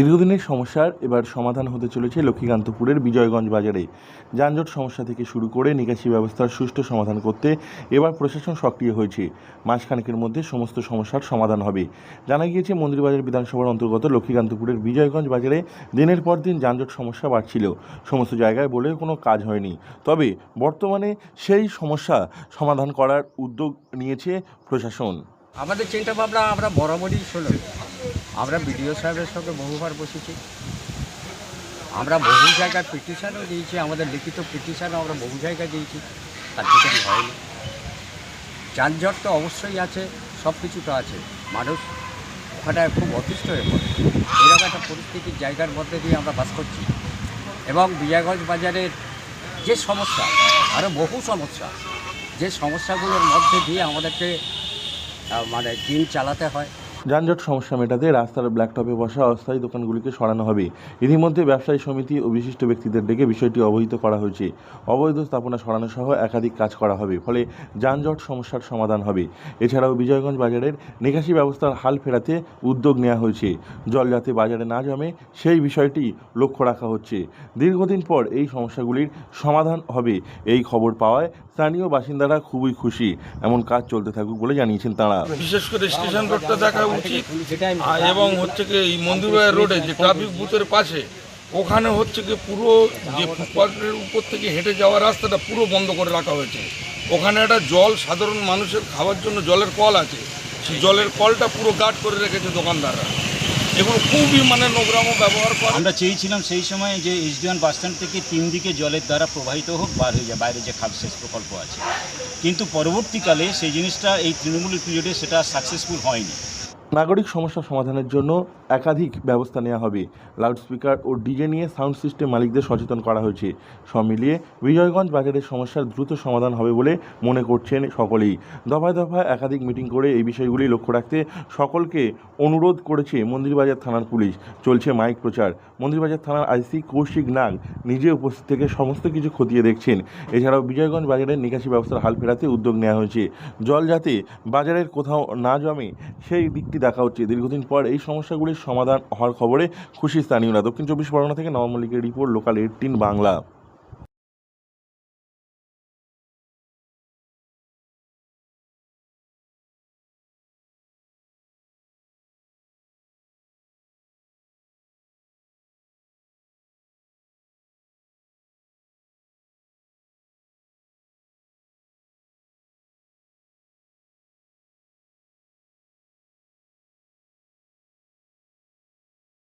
দীর্ঘদিনের সমস্যার এবার সমাধান হতে চলেছে লক্ষ্মীকান্তপুরের বিজয়গঞ্জ বাজারে। যানজট সমস্যা থেকে শুরু করে নিকাশি ব্যবস্থার সুষ্ঠু সমাধান করতে এবার প্রশাসন সক্রিয় হয়েছে। মাসখানেকের মধ্যে সমস্ত সমস্যার সমাধান হবে। জানা গিয়েছে, মন্দিরবাজার বিধানসভার অন্তর্গত লক্ষ্মীকান্তপুরের বিজয়গঞ্জ বাজারে দিনের পর দিন যানজট সমস্যা বাড়ছিল। সমস্ত জায়গায় বলে কোনো কাজ হয়নি। তবে বর্তমানে সেই সমস্যা সমাধান করার উদ্যোগ নিয়েছে প্রশাসন। আমাদের চিন্তা ভাবনা আমরা বরাবরই শোনো, আমরা বিডিও সাহেবের সঙ্গে বহুবার বসেছি, আমরা বহু জায়গায় পিটিশনও দিয়েছি, আমাদের লিখিত পিটিশনও আমরা বহু জায়গায় দিয়েছি, তার থেকে হয়নি। যানজট তো অবশ্যই আছে, সব কিছু তো আছে, মানুষ ওখানে খুব অতিষ্ঠ হয়ে পড়ে। এরকম একটা পরিস্থিতির জায়গার মধ্যে দিয়ে আমরা বাস করছি এবং বিজয়গঞ্জ বাজারের যে সমস্যা, আরও বহু সমস্যা, যে সমস্যাগুলোর মধ্যে দিয়ে আমাদেরকে দিন চালাতে হয়। যানজট সমস্যা মেটাতে রাস্তার ব্ল্যাকটপে বসা অস্থায়ী দোকানগুলিকে সরানো হবে। ইতিমধ্যে ব্যবসায়ী সমিতি ও বিশিষ্ট ব্যক্তিদের ডেকে বিষয়টি অবহিত করা হয়েছে। অবৈধ স্থাপনা সরানো সহ একাধিক কাজ করা হবে, ফলে যানজট সমস্যার সমাধান হবে। এছাড়াও বিজয়গঞ্জ বাজারের নিকাশি ব্যবস্থার হাল ফেরাতে উদ্যোগ নেওয়া হয়েছে। জল যাতে বাজারে না জমে সেই বিষয়টি লক্ষ্য রাখা হচ্ছে। দীর্ঘদিন পর এই সমস্যাগুলির সমাধান হবে এই খবর পাওয়ায় স্থানীয় বাসিন্দারা খুবই খুশি। এমন কাজ চলতে থাকুক বলে জানিয়েছেন তাঁরা। বিশেষ করে স্টেশন রোডটা দেখা উচিত এবং হচ্ছে কি এই মন্দিরবাজার রোডে যে ট্রাফিক বুথের পাশে ওখানে হচ্ছে কি পুরো যে ফুটপাথের উপর থেকে হেঁটে যাওয়ার রাস্তাটা পুরো বন্ধ করে রাখা হয়েছে। ওখানে একটা জল সাধারণ মানুষের খাওয়ার জন্য জলের কল আছে, সেই জলের কলটা পুরো গার্ড করে রেখেছে দোকানদাররা। এগুলো খুবই নোংরামো ব্যবহার করে। আমরা চেয়েছিলাম সেই সময় যে এসডিওয়ান বাসস্ট্যান্ড থেকে 3 দিকে জলের দ্বারা প্রবাহিত হোক, বার হয়ে যায় বাইরে যে খালসেচ প্রকল্প আছে, কিন্তু পরবর্তীকালে সেই জিনিসটা এই তৃণমূল পিরিয়ডে সেটা সাকসেসফুল হয়নি। নাগরিক সমস্যা সমাধানের জন্য একাধিক ব্যবস্থা নেওয়া হবে। লাউডস্পিকার ও ডিজে নিয়ে সাউন্ড সিস্টেম মালিকদের সচেতন করা হয়েছে। সব মিলিয়ে বিজয়গঞ্জ বাজারের সমস্যার দ্রুত সমাধান হবে বলে মনে করছেন সকলেই। দফায় দফায় একাধিক মিটিং করে এই বিষয়গুলি লক্ষ্য রাখতে সকলকে অনুরোধ করেছে মন্দিরবাজার থানার পুলিশ। চলছে মাইক প্রচার। মন্দিরবাজার থানার আইসি কৌশিক নাগ নিজে উপস্থিত থেকে সমস্ত কিছু খতিয়ে দেখছেন। এছাড়াও বিজয়গঞ্জ বাজারের নিকাশি ব্যবস্থার হাল ফেরাতে উদ্যোগ নেওয়া হয়েছে। জল যাতে বাজারের কোথাও না জমে সেই দিকটি দেখা হচ্ছে। দীর্ঘদিন পর এই সমস্যাগুলির সমাধান হওয়ার খবরে খুশি স্থানীয়রা। দক্ষিণ 24 পরগনা থেকে নওয়াব মল্লিকের রিপোর্ট, লোকাল 18 বাংলা।